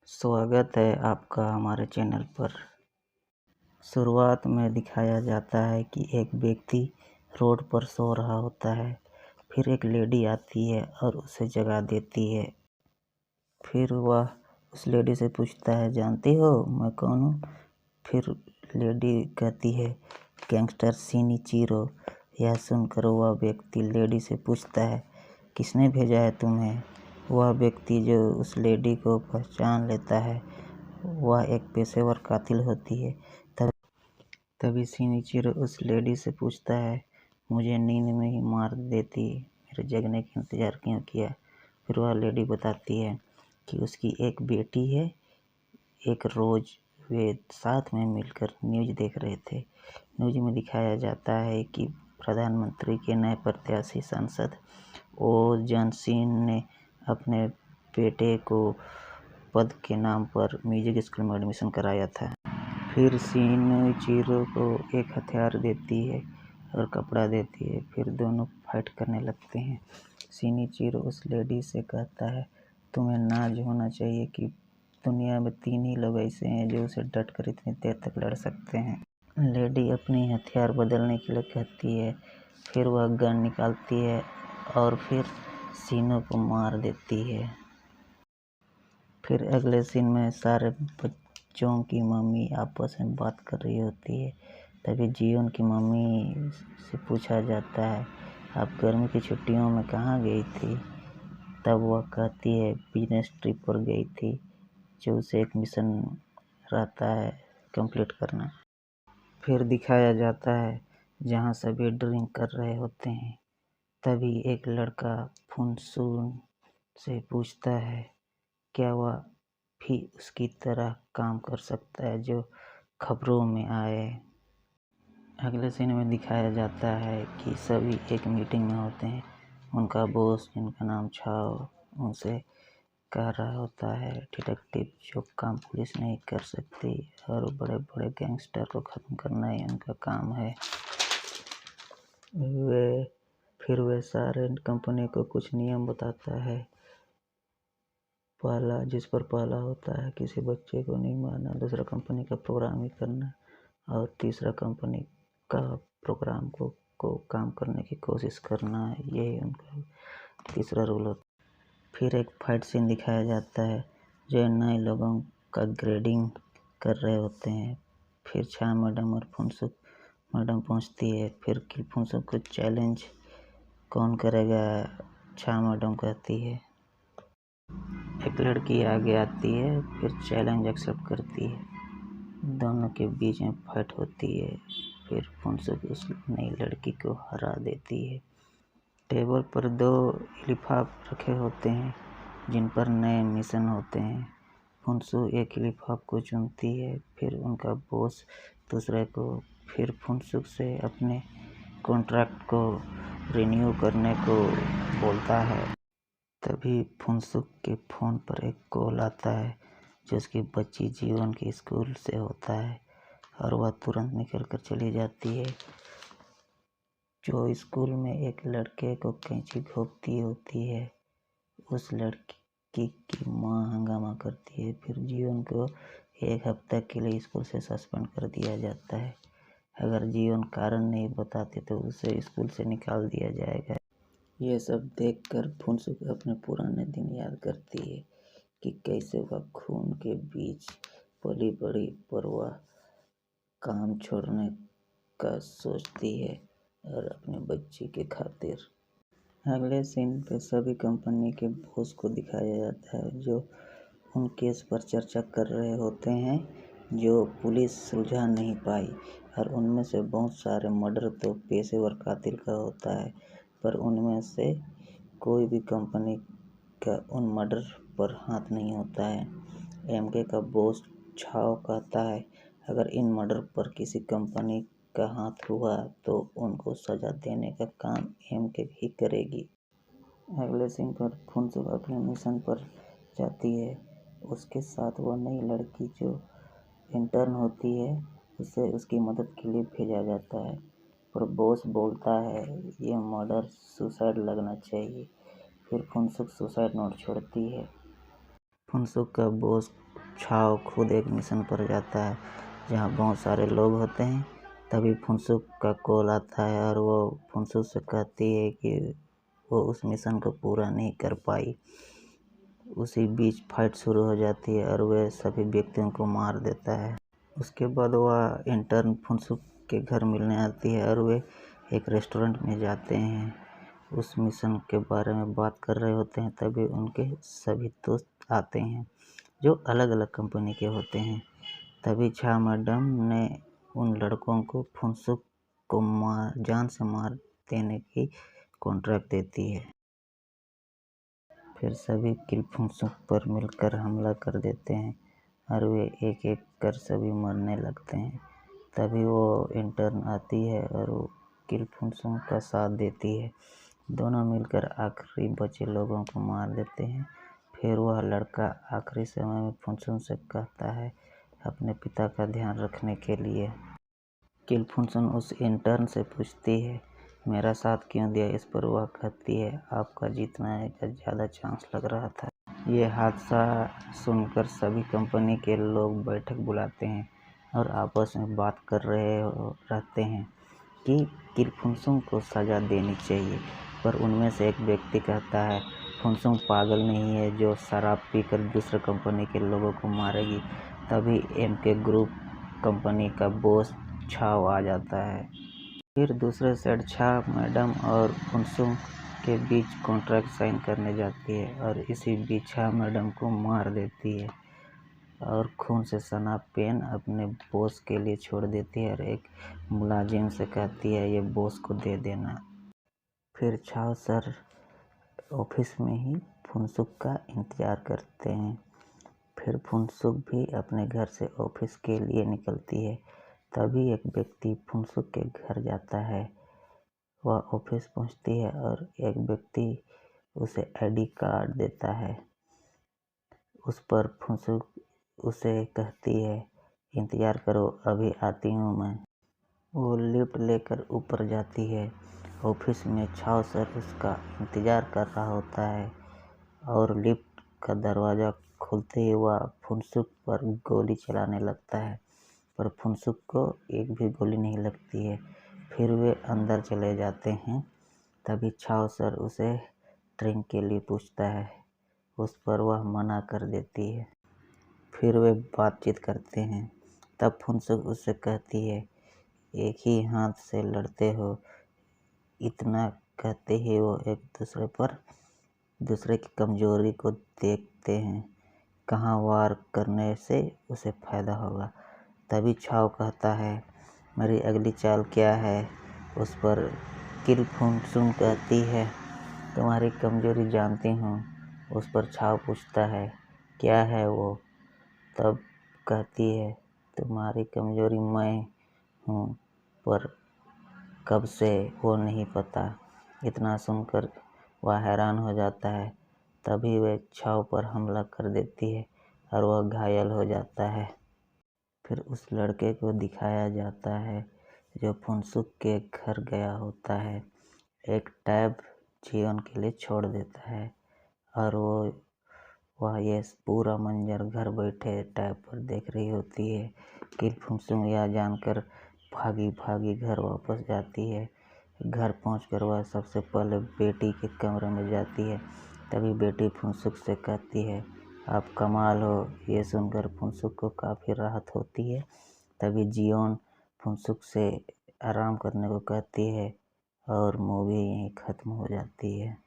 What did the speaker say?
स्वागत है आपका हमारे चैनल पर। शुरुआत में दिखाया जाता है कि एक व्यक्ति रोड पर सो रहा होता है। फिर एक लेडी आती है और उसे जगा देती है। फिर वह उस लेडी से पूछता है, जानती हो मैं कौन हूँ? फिर लेडी कहती है, गैंगस्टर शिनिचिरो। यह सुनकर वह व्यक्ति लेडी से पूछता है, किसने भेजा है तुम्हें? वह व्यक्ति जो उस लेडी को पहचान लेता है वह एक पेशेवर कातिल होती है। तभी शिनिचिरो उस लेडी से पूछता है, मुझे नींद में ही मार देती, मेरे जगने का इंतज़ार क्यों किया? फिर वह लेडी बताती है कि उसकी एक बेटी है। एक रोज़ वे साथ में मिलकर न्यूज़ देख रहे थे। न्यूज़ में दिखाया जाता है कि प्रधानमंत्री के नए प्रत्याशी सांसद ओ जॉनसन ने अपने बेटे को पद के नाम पर म्यूजिक स्कूल में एडमिशन कराया था। फिर शिनिचिरो को एक हथियार देती है और कपड़ा देती है। फिर दोनों फाइट करने लगते हैं। शिनिचिरो उस लेडी से कहता है, तुम्हें नाज होना चाहिए कि दुनिया में 3 ही लोग ऐसे हैं जो उसे डट कर इतनी देर तक लड़ सकते हैं। लेडी अपनी हथियार बदलने के लिए कहती है। फिर वह गन निकालती है और फिर शिनो को मार देती है। फिर अगले सीन में सारे बच्चों की मम्मी आपस में बात कर रही होती है। तभी जियोन की मम्मी से पूछा जाता है, आप गर्मी की छुट्टियों में कहाँ गई थी? तब वह कहती है, बिजनेस ट्रिप पर गई थी, जो उसे एक मिशन रहता है कंप्लीट करना। फिर दिखाया जाता है जहाँ सभी ड्रिंक कर रहे होते हैं। तभी एक लड़का फुनसुन से पूछता है, क्या वह भी उसकी तरह काम कर सकता है जो खबरों में आए। अगले सीन में दिखाया जाता है कि सभी एक मीटिंग में होते हैं। उनका बॉस, जिनका नाम छाओ, उनसे कह रहा होता है, डिटेक्टिव जो काम पुलिस नहीं कर सकती और बड़े बड़े गैंगस्टर को ख़त्म करना ही उनका काम है। फिर वे सारे कंपनी को कुछ नियम बताता है। जिस पर पहला होता है किसी बच्चे को नहीं मारना, दूसरा कंपनी का प्रोग्राम ही करना और तीसरा कंपनी का प्रोग्राम को काम करने की कोशिश करना है। यही उनका तीसरा रूल होता है। फिर एक फाइट सीन दिखाया जाता है जो नए लोगों का ग्रेडिंग कर रहे होते हैं। फिर छा मैडम और फुनसुक मैडम पहुंचती है। फिर फुनसुक को चैलेंज कौन करेगा, छा मैडम कहती है। एक लड़की आगे आती है, फिर चैलेंज एक्सेप्ट करती है। दोनों के बीच में फाइट होती है। फिर फुनसुक उस नई लड़की को हरा देती है। टेबल पर 2 लिफाफ रखे होते हैं जिन पर नए मिशन होते हैं। फुनसुक एक लिफाफ को चुनती है, फिर उनका बॉस दूसरे को। फिर फुनसुक से अपने कॉन्ट्रैक्ट को रिन्यू करने को बोलता है। तभी फुनसुक के फ़ोन पर एक कॉल आता है जो उसकी बच्ची जीवन के स्कूल से होता है और वह तुरंत निकल कर चली जाती है। जो स्कूल में एक लड़के को कैंची घोंपती होती है, उस लड़की की माँ हंगामा करती है। फिर जीवन को 1 हफ्ते के लिए स्कूल से सस्पेंड कर दिया जाता है। अगर जीवन कारण नहीं बताते तो उसे स्कूल से निकाल दिया जाएगा। यह सब देखकर फुनसुक अपने पुराने दिन याद करती है कि कैसे वह खून के बीच पली बड़ी पर वह काम छोड़ने का सोचती है और अपने बच्ची के खातिर। अगले सीन पे सभी कंपनी के बॉस को दिखाया जाता है जो उन केस पर चर्चा कर रहे होते हैं जो पुलिस सुलझा नहीं पाई और उनमें से बहुत सारे मर्डर तो पेशेवर कातिल का होता है, पर उनमें से कोई भी कंपनी का उन मर्डर पर हाथ नहीं होता है। एमके का बॉस छाओ कहता है, अगर इन मर्डर पर किसी कंपनी का हाथ हुआ तो उनको सजा देने का काम एमके ही करेगी। अगले सीन पर फुनसुक अपने मिशन पर जाती है। उसके साथ वो नई लड़की जो इंटर्न होती है, उसे उसकी मदद के लिए भेजा जाता है, पर बॉस बोलता है ये मर्डर सुसाइड लगना चाहिए। फिर फुनसुक सुसाइड नोट छोड़ती है। फुनसुक का बॉस छाव खुद एक मिशन पर जाता है जहाँ बहुत सारे लोग होते हैं। तभी फुनसुक का कॉल आता है और वो फुनसुक से कहती है कि वो उस मिशन को पूरा नहीं कर पाई। उसी बीच फाइट शुरू हो जाती है और वह सभी व्यक्तियों को मार देता है। उसके बाद वह इंटर्न फुनसुक के घर मिलने आती है और वे एक रेस्टोरेंट में जाते हैं। उस मिशन के बारे में बात कर रहे होते हैं, तभी उनके सभी दोस्त आते हैं जो अलग अलग कंपनी के होते हैं। तभी छा मैडम ने उन लड़कों को फुनसुक को जान से मार देने की कॉन्ट्रैक्ट देती है। फिर सभी किल फुनसुक पर मिलकर हमला कर देते हैं और वे एक एक कर सभी मरने लगते हैं। तभी वो इंटर्न आती है और वो किल फुनसुक का साथ देती है। दोनों मिलकर आखिरी बचे लोगों को मार देते हैं। फिर वह लड़का आखिरी समय में फुनसुक से कहता है अपने पिता का ध्यान रखने के लिए। किल फुनसुक उस इंटर्न से पूछती है मेरा साथ क्यों दिया। इस पर वह कहती है आपका जीतना का ज़्यादा चांस लग रहा था। ये हादसा सुनकर सभी कंपनी के लोग बैठक बुलाते हैं और आपस में बात कर रहे रहते हैं कि किल फुनसुक को सज़ा देनी चाहिए। पर उनमें से एक व्यक्ति कहता है फुनसुक पागल नहीं है जो शराब पीकर दूसरे कंपनी के लोगों को मारेगी। तभी एमके ग्रुप कंपनी का बॉस छाव आ जाता है। फिर दूसरे साइड छा मैडम और फुनसुक के बीच कॉन्ट्रैक्ट साइन करने जाती है और इसी बीच छा मैडम को मार देती है और खून से सना पेन अपने बॉस के लिए छोड़ देती है और एक मुलाजिम से कहती है ये बॉस को दे देना। फिर छाव सर ऑफिस में ही फुनसुक का इंतज़ार करते हैं। फिर फुनसुक भी अपने घर से ऑफिस के लिए निकलती है। तभी एक व्यक्ति फुनसुक के घर जाता है। वह ऑफिस पहुंचती है और एक व्यक्ति उसे आईडी कार्ड देता है। उस पर फुनसुक उसे कहती है इंतज़ार करो अभी आती हूँ मैं। वो लिफ्ट लेकर ऊपर जाती है। ऑफिस में छाव सर उसका इंतज़ार कर रहा होता है और लिफ्ट का दरवाज़ा खुलते ही वह फुनसुक पर गोली चलाने लगता है, पर फुनसुक को एक भी गोली नहीं लगती है। फिर वे अंदर चले जाते हैं। तभी छाव सर उसे ड्रिंक के लिए पूछता है, उस पर वह मना कर देती है। फिर वे बातचीत करते हैं। तब फुनसुक उससे कहती है एक ही हाथ से लड़ते हो। इतना कहते ही वो एक दूसरे की कमजोरी को देखते हैं, कहाँ वार करने से उसे फ़ायदा होगा। तभी छाव कहता है मेरी अगली चाल क्या है। उस पर किल फुनसुक कहती है तुम्हारी कमजोरी जानती हूँ। उस पर छाव पूछता है क्या है वो। तब कहती है तुम्हारी कमजोरी मैं हूँ, पर कब से वो नहीं पता। इतना सुनकर वह हैरान हो जाता है। तभी वह छाव पर हमला कर देती है और वह घायल हो जाता है। फिर उस लड़के को दिखाया जाता है जो फुनसुक के घर गया होता है। एक टैब जीवन के लिए छोड़ देता है और वह ये पूरा मंजर घर बैठे टैब पर देख रही होती है। किल फुनसुक यह जानकर भागी भागी घर वापस जाती है। घर पहुंचकर वह सबसे पहले बेटी के कमरे में जाती है। तभी बेटी फुनसुक से कहती है आप कमाल हो। ये सुनकर फुनसुक को काफ़ी राहत होती है। तभी जियोन फुनसुक से आराम करने को कहती है और मूवी यहीं ख़त्म हो जाती है।